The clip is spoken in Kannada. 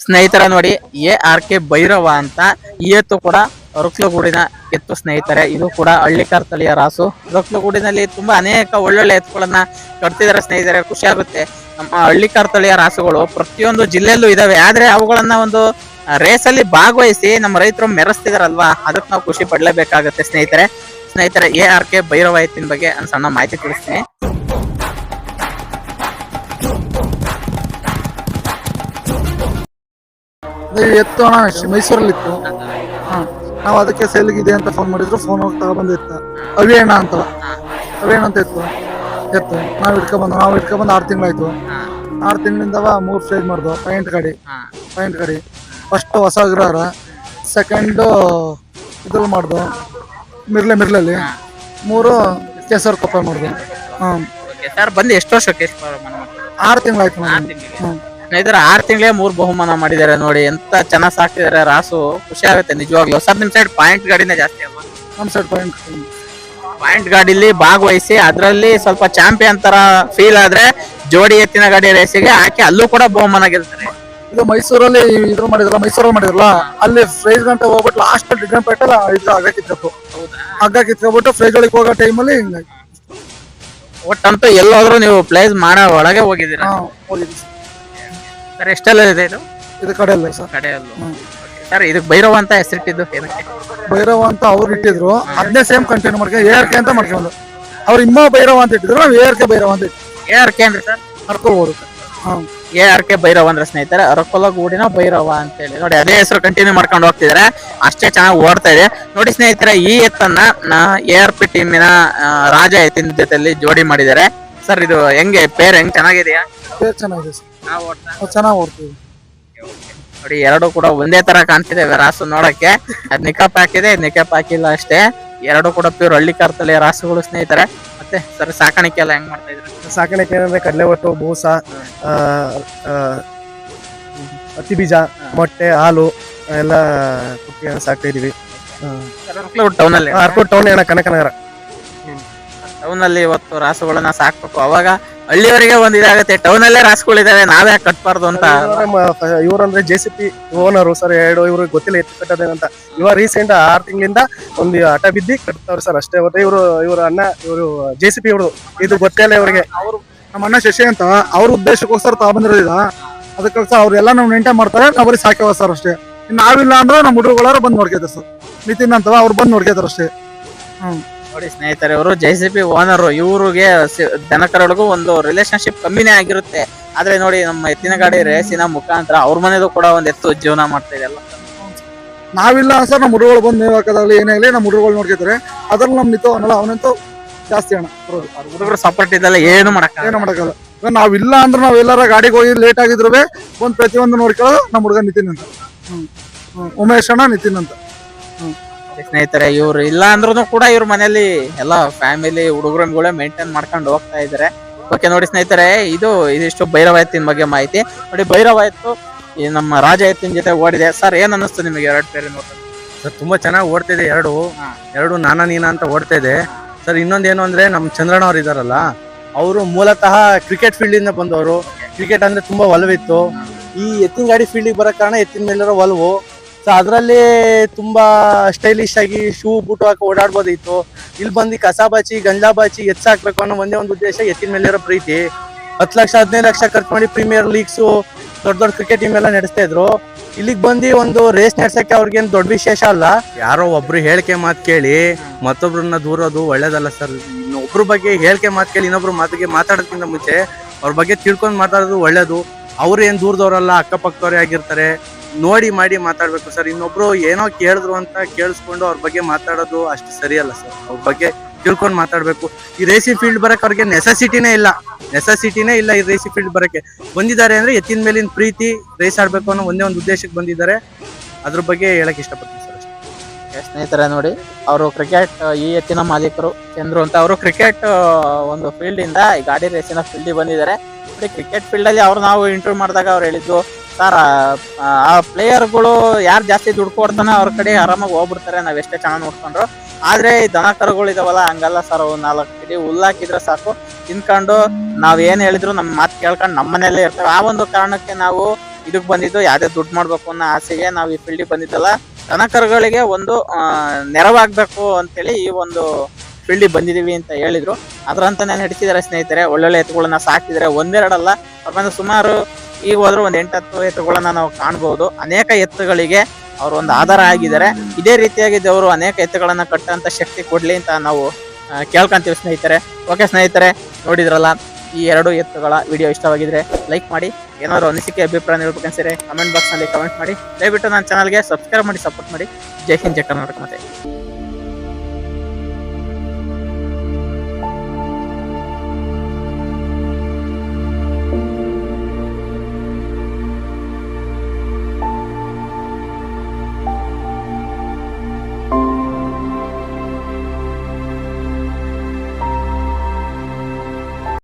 ಸ್ನೇಹಿತರ ನೋಡಿ, ARK ಭೈರವ ಅಂತ ಈ ಎತ್ತು ಕೂಡ ರೊಕ್ಲಗೂಡಿನ ಎತ್ತು ಸ್ನೇಹಿತರೆ. ಇದು ಕೂಡ ಹಳ್ಳಿಕಾರ್ ತಳಿಯ ರಾಸು. ರೊಕ್ಲಗೂಡಿನಲ್ಲಿ ತುಂಬಾ ಅನೇಕ ಒಳ್ಳೊಳ್ಳೆ ಎತ್ತುಗಳನ್ನ ಕಟ್ತಿದ್ದಾರೆ ಸ್ನೇಹಿತರೆ. ಖುಷಿ ಆಗುತ್ತೆ. ನಮ್ಮ ಹಳ್ಳಿಕಾರ್ ತಳಿಯ ರಾಸುಗಳು ಪ್ರತಿಯೊಂದು ಜಿಲ್ಲೆಯಲ್ಲೂ ಇದಾವೆ. ಆದ್ರೆ ಅವುಗಳನ್ನ ಒಂದು ರೇಸ್ ಅಲ್ಲಿ ಭಾಗವಹಿಸಿ ನಮ್ಮ ರೈತರು ಮೆರೆಸ್ತಿದಾರಲ್ವಾ, ಅದಕ್ಕೆ ನಾವು ಖುಷಿ ಪಡ್ಲೇಬೇಕಾಗುತ್ತೆ ಸ್ನೇಹಿತರೆ. ARK ಭೈರವ ಎತ್ತಿನ ಬಗ್ಗೆ ಸಣ್ಣ ಮಾಹಿತಿ ತಿಳಿಸ್ತೀನಿ. ಎತ್ತು ಅಣ್ಣ ಮೈಸೂರಲ್ಲಿ ಇತ್ತು. ನಾವು ಅದಕ್ಕೆ ಸೇಲ್ಗಿದೆ ಅಂತ ಫೋನ್ ಮಾಡಿದ್ರು. ಫೋನ್ ಹೋಗಿ ತಗೊಬಂದಿತ್ತ ಅವೇಣ ಅಂತ ಇತ್ತು ಎತ್ತು. ನಾವು ಇಟ್ಕೊಬಂದು 6 ತಿಂಗಳಾಯ್ತು. 6 ತಿಂಗಳಿಂದ 3 ಸ್ಟೇಜ್ ಮಾಡ್ದು. ಪೈಂಟ್ ಗಾಡಿ ಫಸ್ಟ್ ಹೊಸ ಗ್ರಹರ, ಸೆಕೆಂಡ್ ಇದ್ರಲ್ಲಿ ಮಾಡ್ದು ಮಿರ್ಲೆಲ್ಲಿ, 3 ಕೇಸರ್ ಕೊಪ್ಪ ಮಾಡ್ದು. ಬಂದು ಎಷ್ಟು ವರ್ಷಕ್ಕೆ? 6 ತಿಂಗಳಾಯ್ತು. ಸ್ನೇಹಿತರೆ 6 ತಿಂಗಳೇ 3 ಬಹುಮಾನ ಮಾಡಿದ್ದಾರೆ ನೋಡಿ. ಎಂತ ಚೆನ್ನಾಗಿ ಸಾಕ್ತಿದ್ದಾರೆ ರಾಸು. ಖುಷಿ ಆಗುತ್ತೆ ನಿಜವಾಗ್ಲೂ. ಸರ್ ನಿಮ್ ಸೈಡ್ ಪಾಯಿಂಟ್ ಗಾಡಿನೇ ಜಾಸ್ತಿ ಅಲ್ವಾ? ನಮ್ಮ ಸೈಡ್ ಪಾಯಿಂಟ್ ಗಾಡಿಲಿ ಭಾಗವಹಿಸಿ ಅದರಲ್ಲಿ ಸ್ವಲ್ಪ ಚಾಂಪಿಯನ್ ತರ ಫೀಲ್ ಆದ್ರೆ ಜೋಡಿ ಎತ್ತಿನ ಗಾಡಿ ರೇಸಿಗೆ ಹಾಕಿ ಅಲ್ಲೂ ಕೂಡ ಬಹುಮಾನ ಗೆಲ್ತಾರೆ. ಇದು ಮೈಸೂರಲ್ಲಿ ಮಾಡಿದ್ರಲ್ಲ, ಅಲ್ಲಿ ಫ್ರೈಸ್ ಗಂಟೆ ಹೋಗ್ಬಿಟ್ಟು ಲಾಸ್ಟ್ ಡಿಗ್ರಂಪೇಟೆಲ್ಲ ಇದು ಹಗ್ಗ ಕಿತ್ಕೊಬಿಟ್ಟು ಫ್ರೈಸ್ ಗಳಿಗೆ ಹೋಗೋ ಟೈಮಲ್ಲಿ ಹಿಂಗಾಗಿ ಒಟ್ಟಂತೂ ಎಲ್ಲೋದ್ರೂ ನೀವು ಪ್ಲೇಸ್ ಮಾಡೋ ಒಳಗೆ ಹೋಗಿದ್ದೀರಾ? ಹೋಗಿದ್ವಿ ಸರ್. ಎಷ್ಟೆಲ್ಲ ಇದೆ ಇದು ಕಡೆಯಲ್ಲ ಸರ್. ಕಡೆಯಲ್ಲೂ ಸರ್. ಇದಕ್ಕೆ ಭೈರವ ಅಂತ ಹೆಸರಿಟ್ಟಿದ್ದು ಏನಕ್ಕೆ? ಭೈರವ ಅಂತ ಅವ್ರು ಇಟ್ಟಿದ್ರು. ಅದನ್ನೇ ಸೇಮ್ ಕಂಟಿನ್ಯೂ ಮಾಡ್ಕೊಂಡು ARK ಅಂತ ಮಾಡ್ಕೊಂಡು ಅವ್ರು ಭೈರವ ಅಂತ ಇಟ್ಟಿದ್ರು. ನಾವು ARK ಭೈರವ ಅಂತ ಇಟ್ಟಿದ್ವಿ. ARK ಅಂದ್ರೆ ಸರ್ ಅರ್ಕೋಬೋದು. ARK ಭೈರವ ಅಂದ್ರೆ ಸ್ನೇಹಿತರೆ ಅರಕೊಲಗೂಡಿನ ಭೈರವ ಅಂತ ಹೇಳಿ ನೋಡಿ. ಅದೇ ಹೆಸರು ಕಂಟಿನ್ಯೂ ಮಾಡ್ಕೊಂಡು ಹೋಗ್ತಿದಾರೆ. ಅಷ್ಟೇ ಚೆನ್ನಾಗಿ ಓಡ್ತಾ ಇದೆ ನೋಡಿ ಸ್ನೇಹಿತರೆ. ಈ ಎತ್ತನ್ನ ARP ಟೀಮಿನ ರಾಜ ಎತ್ತಿನ ಜೊತೆಲಿ ಜೋಡಿ ಮಾಡಿದ್ದಾರೆ. ಸರ್ ಇದು ಹೆಂಗೆ ಪೇರ್ ಚೆನ್ನಾಗಿದೆಯಾ? ಚೆನ್ನಾಗಿದೆ ಸರ್. ಚೆನ್ನಾಗಿ ಓಡ್ತೀವಿ ನೋಡಿ. ಎರಡು ಕೂಡ ಒಂದೇ ತರ ಕಾಣ್ತಿದೆ ರಾಸು ನೋಡಕ್ಕೆ. ಅದ್ ನಿಕಾಪ್ ಹಾಕಿದೆ, ನಿಕಾಪ್ ಹಾಕಿಲ್ಲ ಅಷ್ಟೇ. ಎರಡು ಕೂಡ ಪ್ಯೂರ್ ಹಳ್ಳಿಕಾರ್ ತಳಿಯ ರಾಸುಗಳು ಸ್ನೇಹಿತರೆ. ಮತ್ತೆ ಸರ್ ಸಾಕಾಣಿಕೆ ಎಲ್ಲ ಹೆಂಗ್ ಮಾಡ್ತಾ ಇದ್ರೆ? ಸಾಕಾಣಿಕೆ ಏನಂದ್ರೆ ಕಡಲೆ ಒಟ್ಟು, ಬೂಸ, ಹತ್ತಿ ಬೀಜ, ಮೊಟ್ಟೆ, ಹಾಲು ಎಲ್ಲ ಸಾಕ್ತಾ ಇದೀವಿ. ಟೌನ್ ಅಲ್ಲಿ ಕನಕನಗರ ಟೌನ್ ಅಲ್ಲಿ ಇವತ್ತು ರಾಸುಗಳನ್ನ ಸಾಕ್ಬೇಕು. ಅವಾಗ ಹಳ್ಳಿಯವರಿಗೆ ಒಂದ್ ಇದಾಗತ್ತೆ, ಟೌನ್ ಅಲ್ಲೇ ರಾಸುಗಳಿದಾವೆ ನಾವೇ ಕಟ್ಬಾರ್ದು ಅಂತ. ಇವ್ರಂದ್ರೆ JCP ಓನರು ಸರ್. ಇವ್ರಿಗೆ ಗೊತ್ತಿಲ್ಲ ಎತ್ತು ಕಟ್ಟೋದೇನಂತ. ಇವಾಗ ರೀಸೆಂಟ್ 6 ತಿಂಗಳಿಂದ ಒಂದು ಹಠ ಬಿದ್ದಿ ಕಟ್ತಾವ್ರಿ ಸರ್ ಅಷ್ಟೇ. ಮತ್ತೆ ಇವ್ರ ಅಣ್ಣ ಇವರು JCP ಇವ್ರು ಇದು ಗೊತ್ತಿಲ್ಲ ಇವ್ರಿಗೆ. ನಮ್ಮ ಅಣ್ಣ ಶಶಿ ಅಂತ ಅವ್ರ ಉದ್ದೇಶಕ್ಕೋಸ್ಕರ ತಗೊಂಡಿರೋದಿಲ್ಲ. ಅದಕ್ಕೋಸ್ಕರ ಅವ್ರೆಲ್ಲ ನಾವು ಮೇಂಟೈನ್ ಮಾಡ್ತಾರೆ. ನಾವು ಬರೀ ಸಾಕ್ಯವ ಸರ್ ಅಷ್ಟೇ. ನಾವಿಲ್ಲ ಅಂದ್ರೆ ನಮ್ಮ ಹುಡುಗರು ಬಂದು ನೋಡ್ಕೈತಾರೆ ಸರ್. ನಿತಿನ್ ಅಂತ ಅವ್ರು ಬಂದು ನೋಡ್ಕೈತಾರೆ ಅಷ್ಟೇ. ನೋಡಿ ಸ್ನೇಹಿತರೆ, ಇವರು JCP ಓನರು. ಇವ್ರಿಗೆ ದನಕರಗಳಿಗೂ ಒಂದು ರಿಲೇಶನ್ಶಿಪ್ ಕಮ್ಮಿನೇ ಆಗಿರುತ್ತೆ. ಆದ್ರೆ ನೋಡಿ ನಮ್ಮ ಎತ್ತಿನ ಗಾಡಿ ರೇಸಿನ ಮುಖಾಂತರ ಅವ್ರ ಮನೆದು ಕೂಡ ಒಂದ್ ಎತ್ತು ಜೀವನ ಮಾಡ್ತಾ ಇದೆ ಅಲ್ಲ. ನಾವಿಲ್ಲ ಸರ್, ನಮ್ಮ ಹುಡುಗರು ಬಂದು ಮೇವ್ ಹಾಕೋದಾಗ್ಲಿ ಏನೇ ಆಗಲಿ ನಮ್ಮ ಹುಡುಗರು ನೋಡ್ಕೊತಾರೆ. ಅದ್ರಲ್ಲಿ ನಮ್ ನಿಂತು ಅನ್ನಲ್ಲ, ಅವನಂತೂ ಜಾಸ್ತಿ ಹಣ ಹುಡುಗರು ಸಪೋರ್ಟ್ ಇದ್ದಲ್ಲ ಏನು ಮಾಡಕ್ಕಾಗಲ್ಲ. ನಾವಿಲ್ಲ ಅಂದ್ರೆ ನಾವ್ ಎಲ್ಲಾರ ಗಾಡಿಗೆ ಹೋಗಿ ಲೇಟ್ ಆಗಿದ್ರು ಒಂದ್ ಪ್ರತಿಯೊಂದು ನೋಡ್ಕೊಳ್ಳೋದು ನಮ್ಮ ಹುಡುಗ ನಿತಿನ್ ಅಂತ. ಉಮೇಶ್ ಅಣ್ಣ, ನಿತಿನ್ ಅಂತ. ಸ್ನೇಹಿತರೆ ಇವ್ರು ಇಲ್ಲ ಅಂದ್ರೂ ಕೂಡ ಇವ್ರ ಮನೆಯಲ್ಲಿ ಎಲ್ಲ ಫ್ಯಾಮಿಲಿ ಹುಡುಗರುಗಳೇ ಮೇಂಟೈನ್ ಮಾಡ್ಕೊಂಡು ಹೋಗ್ತಾ ಇದಾರೆ. ಓಕೆ ನೋಡಿ ಸ್ನೇಹಿತರೆ, ಇದಿಷ್ಟು ಭೈರವ ಎತ್ತಿನ ಬಗ್ಗೆ ಮಾಹಿತಿ ನೋಡಿ. ಭೈರವ ಎತ್ತು ಈ ನಮ್ಮ ರಾಜ ಎತ್ತಿನ ಜೊತೆ ಓಡಿದೆ. ಸರ್ ಏನ್ ಅನ್ನಿಸ್ತು ನಿಮಗೆ ಎರಡು ಪೇರಿ ನೋಡ್ತಾರೆ? ಸರ್ ತುಂಬಾ ಚೆನ್ನಾಗಿ ಓಡ್ತಿದೆ. ಎರಡು ನಾನಾ ನೀನಾ ಅಂತ ಓಡ್ತಾ ಇದೆ ಸರ್. ಇನ್ನೊಂದೇನು ಅಂದ್ರೆ ನಮ್ಮ ಚಂದ್ರಣ್ಣ ಅವ್ರು ಇದಾರಲ್ಲ, ಅವರು ಮೂಲತಃ ಕ್ರಿಕೆಟ್ ಫೀಲ್ಡ್ ಇಂದ ಬಂದವರು. ಕ್ರಿಕೆಟ್ ಅಂದ್ರೆ ತುಂಬಾ ಒಲವಿತ್ತು. ಈ ಎತ್ತಿನ ಗಾಡಿ ಫೀಲ್ಡಿಗೆ ಬರೋ ಕಾರಣ ಎತ್ತಿನ ಮೇಲಿರೋ ಒಲವು. ಸೊ ಅದರಲ್ಲಿ ತುಂಬಾ ಸ್ಟೈಲಿಶ್ ಆಗಿ ಶೂ ಬೂಟು ಹಾಕಿ ಓಡಾಡ್ಬೋದಿತ್ತು. ಇಲ್ಲಿ ಬಂದು ಕಸ ಬಾಚಿ ಗಂಜಾ ಬಾಚಿ ಹಾಕ್ಬೇಕು ಅನ್ನೋ ಒಂದೇ ಒಂದು ಉದ್ದೇಶ, ಎತ್ತಿನ ಮೇಲಿರೋ ಪ್ರೀತಿ. 10 ಲಕ್ಷ 15 ಲಕ್ಷ ಖರ್ಚು ಮಾಡಿ ಪ್ರೀಮಿಯರ್ ಲೀಗ್ಸು ದೊಡ್ಡ ಕ್ರಿಕೆಟ್ ಟೀಮ್ ಎಲ್ಲ ನಡೆಸ್ತಾ ಇದ್ರು. ಇಲ್ಲಿಗೆ ಬಂದು ಒಂದು ರೇಸ್ ನಡ್ಸಕ್ಕೆ ಅವ್ರಿಗೇನು ದೊಡ್ಡ ವಿಶೇಷ ಅಲ್ಲ. ಯಾರೋ ಒಬ್ರು ಹೇಳಿಕೆ ಮಾತು ಕೇಳಿ ಮತ್ತೊಬ್ರನ್ನ ದೂರೋದು ಒಳ್ಳೇದಲ್ಲ ಸರ್. ಒಬ್ರ ಬಗ್ಗೆ ಹೇಳಿಕೆ ಮಾತು ಕೇಳಿ ಇನ್ನೊಬ್ರು ಮಾತಿಗೆ ಮಾತಾಡೋದಕ್ಕಿಂತ ಮುಂಚೆ ಅವ್ರ ಬಗ್ಗೆ ತಿಳ್ಕೊಂಡು ಮಾತಾಡೋದು ಒಳ್ಳೇದು. ಅವ್ರು ಏನ್ ದೂರದವ್ರಲ್ಲ, ಅಕ್ಕಪಕ್ಕದವ್ರೇ ಆಗಿರ್ತಾರೆ. ನೋಡಿ ಮಾಡಿ ಮಾತಾಡ್ಬೇಕು ಸರ್. ಇನ್ನೊಬ್ರು ಏನೋ ಕೇಳಿದ್ರು ಅಂತ ಕೇಳಿಸ್ಕೊಂಡು ಅವ್ರ ಬಗ್ಗೆ ಮಾತಾಡೋದು ಅಷ್ಟು ಸರಿಯಲ್ಲ ಸರ್. ಅವ್ರ ಬಗ್ಗೆ ತಿಳ್ಕೊಂಡು ಮಾತಾಡ್ಬೇಕು. ಈ ರೇಸಿ ಫೀಲ್ಡ್ ಬರಕ್ ಅವ್ರಿಗೆ ನೆಸೆಸಿಟಿನೇ ಇಲ್ಲ ಈ ರೇಸಿ ಫೀಲ್ಡ್ ಬರಕ್ಕೆ. ಬಂದಿದ್ದಾರೆ ಅಂದ್ರೆ ಎತ್ತಿನ ಮೇಲಿನ ಪ್ರೀತಿ, ರೇಸ್ ಆಡ್ಬೇಕು ಅನ್ನೋ ಒಂದೇ ಒಂದು ಉದ್ದೇಶಕ್ಕೆ ಬಂದಿದ್ದಾರೆ. ಅದ್ರ ಬಗ್ಗೆ ಹೇಳಕ್ ಇಷ್ಟಪಡ್ತೀನಿ ಸರ್ ಅಷ್ಟೇ. ಸ್ನೇಹಿತರೆ ನೋಡಿ, ಅವರು ಕ್ರಿಕೆಟ್ ಈ ಎತ್ತಿನ ಮಾಲೀಕರು ಚಂದ್ರು ಅಂತ. ಅವರು ಕ್ರಿಕೆಟ್ ಒಂದು ಫೀಲ್ಡ್ ಇಂದ ಈ ಗಾಡಿ ರೇಸಿನ ಫೀಲ್ಡ್ ಬಂದಿದ್ದಾರೆ. ಕ್ರಿಕೆಟ್ ಫೀಲ್ಡ್ ಅಲ್ಲಿ ನಾವು ಇಂಟರ್ವ್ಯೂ ಮಾಡಿದಾಗ ಅವ್ರು ಹೇಳಿದ್ದು, ಸರ್ ಆ ಪ್ಲೇಯರ್ಗಳು ಯಾರು ಜಾಸ್ತಿ ದುಡ್ಡು ಕೊಡ್ತಾನೆ ಅವ್ರ ಕಡೆ ಆರಾಮಾಗಿ ಹೋಗ್ಬಿಡ್ತಾರೆ, ನಾವ್ ಎಷ್ಟೇ ಚೆನ್ನಾಗಿ ನೋಡ್ಕೊಂಡ್ರು. ಆದ್ರೆ ಈ ದನ ಕರುಗಳು ಇದಾವಲ್ಲ ಹಂಗಲ್ಲ ಸರ್. 4 ಕಿಡಿ ಹುಲ್ಲಾಕಿದ್ರೆ ಸಾಕು, ತಿನ್ಕೊಂಡು ನಾವ್ ಏನ್ ಹೇಳಿದ್ರು ನಮ್ ಮಾತು ಕೇಳ್ಕೊಂಡು ನಮ್ಮ ಮನೆಯಲ್ಲೇ ಇರ್ತೇವೆ. ಆ ಒಂದು ಕಾರಣಕ್ಕೆ ನಾವು ಇದಕ್ ಬಂದಿದ್ದು ಯಾವ್ದೇ ದುಡ್ಡು ಮಾಡ್ಬೇಕು ಅನ್ನೋ ಆಸೆಗೆ ನಾವು ಈ ಫೀಲ್ಡಿಗೆ ಬಂದಿದ್ದಲ್ಲ. ದನಕರುಗಳಿಗೆ ಒಂದು ನೆರವಾಗ್ಬೇಕು ಅಂತೇಳಿ ಈ ಒಂದು ಫೀಲ್ಡಿಗೆ ಬಂದಿದೀವಿ ಅಂತ ಹೇಳಿದ್ರು. ಅದ್ರಂತಾನೆ ನಡೀತಿದ್ದಾರೆ ಸ್ನೇಹಿತರೆ. ಒಳ್ಳೊಳ್ಳೆ ಎತ್ತುಗಳನ್ನ ಸಾಕಿದ್ರೆ ಒಂದೆರಡಲ್ಲ, ಅವ್ರ ಸುಮಾರು ಈಗ ಹೋದ್ರು ಒಂದ್ 8-10 ಎತ್ತುಗಳನ್ನ ನಾವು ಕಾಣ್ಬಹುದು. ಅನೇಕ ಎತ್ತುಗಳಿಗೆ ಅವ್ರು ಒಂದು ಆಧಾರ ಆಗಿದ್ದಾರೆ. ಇದೇ ರೀತಿಯಾಗಿ ದೇವರು ಅನೇಕ ಎತ್ತುಗಳನ್ನ ಕಟ್ಟಂತ ಶಕ್ತಿ ಕೊಡ್ಲಿ ಅಂತ ನಾವು ಕೇಳ್ಕೊಂತೀವಿ ಸ್ನೇಹಿತರೆ. ಓಕೆ ಸ್ನೇಹಿತರೆ, ನೋಡಿದ್ರಲ್ಲ ಈ 2 ಎತ್ತುಗಳ ವಿಡಿಯೋ ಇಷ್ಟವಾಗಿದ್ರೆ ಲೈಕ್ ಮಾಡಿ. ಏನಾದ್ರು ಅನಿಸಿಕೆ ಅಭಿಪ್ರಾಯ ಹೇಳ್ಬೇಕನ್ಸಿದ್ರೆ ಕಮೆಂಟ್ ಬಾಕ್ಸ್ ನಲ್ಲಿ ಕಮೆಂಟ್ ಮಾಡಿ. ದಯವಿಟ್ಟು ನನ್ನ ಚಾನಲ್ಗೆ ಸಬ್ಸ್ಕ್ರೈಬ್ ಮಾಡಿ ಸಪೋರ್ಟ್ ಮಾಡಿ. ಜೈ ಹಿಂದ್, ಜೈ ಕರ್ನಾಟಕ. ಮತ್ತೆ